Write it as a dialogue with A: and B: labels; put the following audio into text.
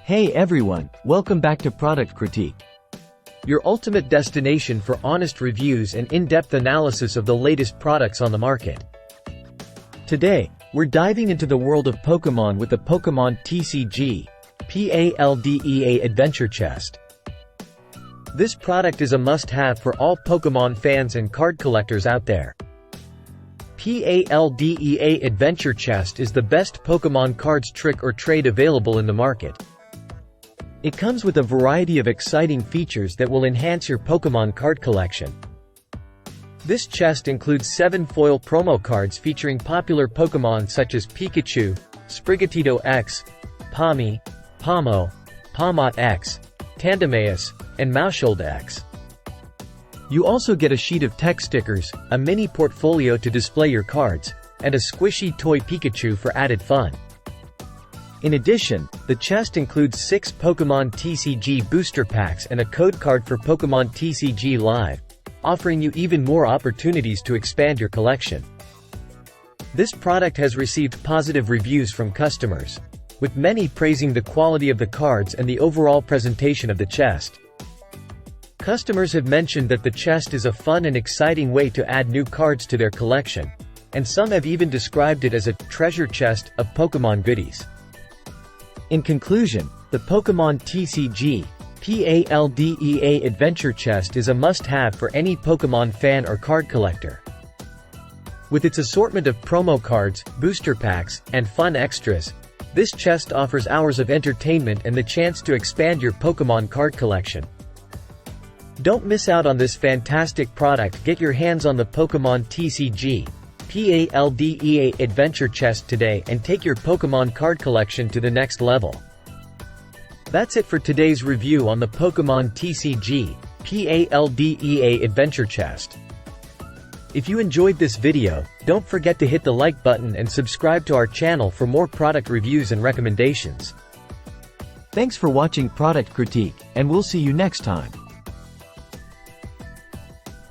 A: Hey everyone, welcome back to Product Critique,
B: your ultimate destination for honest reviews and in-depth analysis of the latest products on the market. Today, we're diving into the world of Pokémon with the Pokémon TCG, PALDEA Adventure Chest. This product is a must-have for all Pokémon fans and card collectors out there. PALDEA Adventure Chest is the best Pokémon Cards Trick or trade available in the market. It comes with a variety of exciting features that will enhance your Pokémon card collection. This chest includes 7 foil promo cards featuring popular Pokémon such as Pikachu, Sprigatito X, Pawmi, Pawmo, Pawmot X, Tandemaus, and Maushold X. You also get a sheet of text stickers, a mini portfolio to display your cards, and a squishy toy Pikachu for added fun. In addition, the chest includes 6 Pokémon TCG booster packs and a code card for Pokémon TCG Live, offering you even more opportunities to expand your collection. This product has received positive reviews from customers, with many praising the quality of the cards and the overall presentation of the chest. Customers have mentioned that the chest is a fun and exciting way to add new cards to their collection, and some have even described it as a treasure chest of Pokémon goodies. In conclusion, the Pokémon TCG, PALDEA Adventure Chest is a must-have for any Pokémon fan or card collector. With its assortment of promo cards, booster packs, and fun extras, this chest offers hours of entertainment and the chance to expand your Pokémon card collection. Don't miss out on this fantastic product. Get your hands on the Pokémon TCG, PALDEA Adventure Chest today and take your Pokémon card collection to the next level. That's it for today's review on the Pokémon TCG, PALDEA Adventure Chest. If you enjoyed this video, don't forget to hit the like button and subscribe to our channel for more product reviews and recommendations.
A: Thanks for watching Product Critique, and we'll see you next time.